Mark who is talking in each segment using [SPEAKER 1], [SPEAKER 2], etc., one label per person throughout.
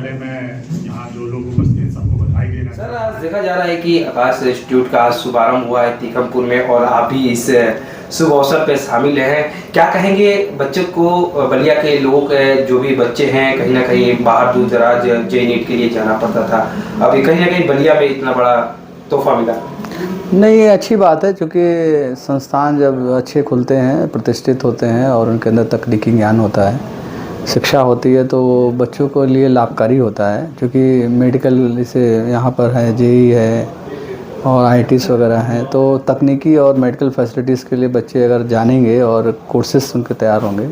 [SPEAKER 1] विद्यालय में यहाँ जो लोग उपस्थित हैं सबको बधाई देना।
[SPEAKER 2] सर, आज देखा जा रहा है कि आकाश इंस्टीट्यूट का शुभारंभ हुआ है तीकमपुर में और आप भी इस शुभ अवसर पे शामिल हैं। क्या कहेंगे बच्चों को, बलिया के लोग जो भी बच्चे हैं, कहीं ना कहीं बाहर दूर दराज जे नीट के लिए जाना पड़ता था, अभी कहीं ना कहीं बलिया में इतना बड़ा तोहफा मिला।
[SPEAKER 3] नहीं, ये अच्छी बात है, क्योंकि संस्थान जब अच्छे खुलते हैं, प्रतिष्ठित होते हैं और उनके अंदर तकनीकी ज्ञान होता है, शिक्षा होती है, तो बच्चों को लिए लाभकारी होता है। क्योंकि मेडिकल जैसे यहाँ पर है, जेई है और आईटीज वगैरह हैं, तो तकनीकी और मेडिकल फैसिलिटीज़ के लिए बच्चे अगर जानेंगे और कोर्सेस उनके तैयार होंगे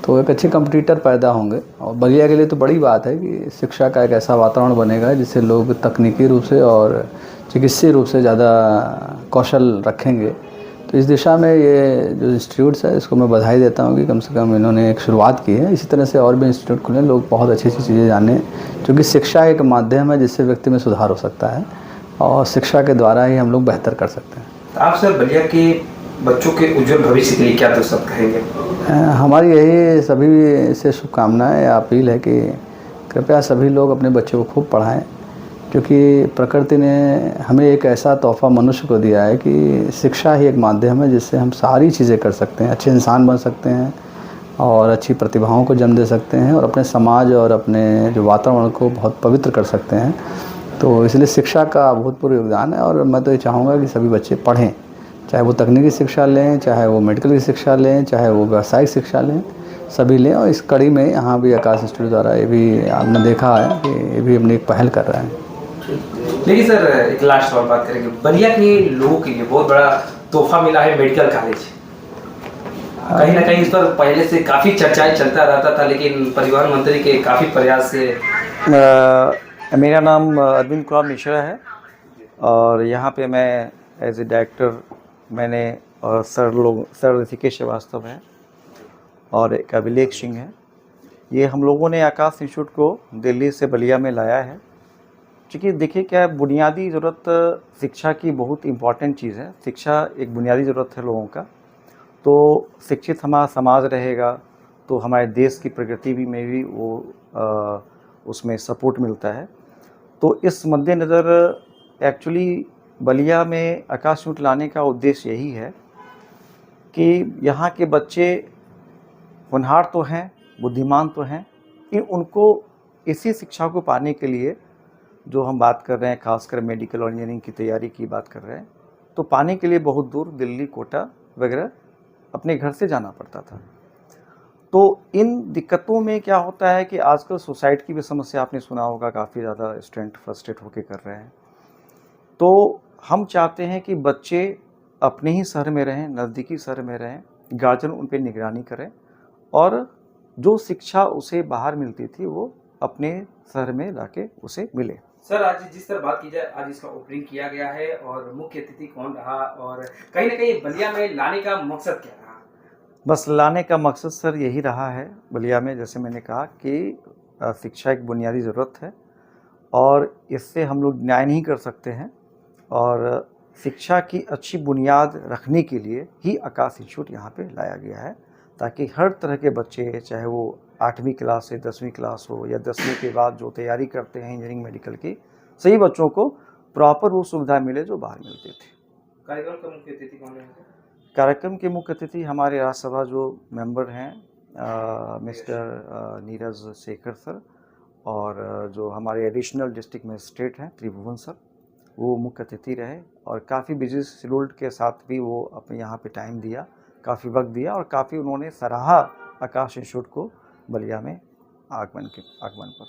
[SPEAKER 3] तो एक अच्छे कंपटीटर पैदा होंगे। और बलिया के लिए तो बड़ी बात है कि शिक्षा का एक ऐसा वातावरण बनेगा जिससे लोग तकनीकी रूप से और चिकित्सीय रूप से ज़्यादा कौशल रखेंगे। तो इस दिशा में ये जो इंस्टीट्यूट्स है, इसको मैं बधाई देता हूँ कि कम से कम इन्होंने एक शुरुआत की है। इसी तरह से और भी इंस्टीट्यूट खुले, लोग बहुत अच्छी अच्छी चीज़ें जानें, क्योंकि शिक्षा एक माध्यम है जिससे व्यक्ति में सुधार हो सकता है और शिक्षा के द्वारा ही हम लोग बेहतर कर सकते हैं।
[SPEAKER 2] तो आप सर बलिया के बच्चों के उज्जवल भविष्य के लिए क्या तो सब कहेंगे?
[SPEAKER 3] हमारी यही सभी से शुभकामनाएं या अपील है कि कृपया सभी लोग अपने बच्चों को खूब पढ़ाएं, क्योंकि प्रकृति ने हमें एक ऐसा तोहफ़ा मनुष्य को दिया है कि शिक्षा ही एक माध्यम है जिससे हम सारी चीज़ें कर सकते हैं, अच्छे इंसान बन सकते हैं और अच्छी प्रतिभाओं को जन्म दे सकते हैं और अपने समाज और अपने जो वातावरण को बहुत पवित्र कर सकते हैं। तो इसलिए शिक्षा का अभूतपूर्व योगदान है और मैं तो ये चाहूँगा कि सभी बच्चे पढ़ें, चाहे वो तकनीकी शिक्षा लें, चाहे वो मेडिकल की शिक्षा लें, चाहे वो व्यावसायिक शिक्षा लें, सभी लें। और इस कड़ी में यहाँ भी आकाश इंस्टीट्यूट द्वारा ये भी आपने देखा है कि ये भी अपनी एक पहल कर रहा है।
[SPEAKER 2] देखिए सर, एक लास्ट और बात करेंगे, बलिया के लोगों के लिए बहुत बड़ा तोहफा मिला है मेडिकल कॉलेज। कहीं ना कहीं इस पर पहले से काफ़ी चर्चाएं चलता रहता था, लेकिन परिवहन मंत्री के काफ़ी प्रयास से।
[SPEAKER 4] मेरा नाम अरविंद कुमार मिश्रा है और यहाँ पे मैं एज ए डायरेक्टर, मैंने और सर ऋषिकेश श्रीवास्तव है और एक अभिलेख सिंह है। ये हम लोगों ने आकाश इंस्टीट्यूट को दिल्ली से बलिया में लाया है, क्योंकि देखिए क्या है, बुनियादी ज़रूरत शिक्षा की बहुत इम्पॉर्टेंट चीज़ है। शिक्षा एक बुनियादी ज़रूरत है लोगों का, तो शिक्षित हमारा समाज रहेगा तो हमारे देश की प्रगति भी में भी वो उसमें सपोर्ट मिलता है। तो इस मद्देनज़र एक्चुअली बलिया में आकाश इंस्टीट्यूट लाने का उद्देश्य यही है कि यहाँ के बच्चे होनहार तो हैं, बुद्धिमान तो हैं, कि उनको इसी शिक्षा को पाने के लिए जो हम बात कर रहे हैं, खासकर मेडिकल और इंजीनियरिंग की तैयारी की बात कर रहे हैं, तो पाने के लिए बहुत दूर दिल्ली, कोटा वगैरह अपने घर से जाना पड़ता था। तो इन दिक्कतों में क्या होता है कि आजकल सुसाइड की भी समस्या आपने सुना होगा, काफ़ी ज़्यादा स्टूडेंट फ्रस्ट्रेट होकर कर रहे हैं। तो हम चाहते हैं कि बच्चे अपने ही शहर में रहें, नज़दीकी शहर में रहें, गार्जियन उन पर निगरानी करें और जो शिक्षा उसे बाहर मिलती थी वो अपने शहर में लाके उसे मिले।
[SPEAKER 2] सर, आज जिस तरह बात की जाए, आज इसका ओपनिंग किया गया है और मुख्य अतिथि कौन रहा और कहीं ना कहीं बलिया में लाने का मकसद क्या रहा?
[SPEAKER 4] बस लाने का मकसद सर यही रहा है बलिया में, जैसे मैंने कहा कि शिक्षा एक बुनियादी ज़रूरत है और इससे हम लोग न्याय नहीं कर सकते हैं, और शिक्षा की अच्छी बुनियाद रखने के लिए ही आकाश इंस्टीट्यूट यहाँ पे लाया गया है, ताकि हर तरह के बच्चे, चाहे वो 8वीं क्लास से 10वीं क्लास हो या 10वीं के बाद जो तैयारी करते हैं इंजीनियरिंग मेडिकल की, सही बच्चों को प्रॉपर वो सुविधा मिले जो बाहर मिलती थी।
[SPEAKER 2] कार्यक्रम का मुख्य अतिथि कौन है?
[SPEAKER 4] कार्यक्रम के मुख्य अतिथि हमारे राज्यसभा जो मेंबर हैं मिस्टर नीरज शेखर सर, और जो हमारे एडिशनल डिस्ट्रिक्ट मजिस्ट्रेट हैं त्रिभुवन सर, वो मुख्य अतिथि रहे और काफ़ी बिजी शेड्यूल्ड के साथ भी वो अपने यहाँ पे टाइम दिया, काफ़ी वक्त दिया और काफ़ी उन्होंने सराहा आकाश इंस्टीट्यूट को बलिया में आगमन पर।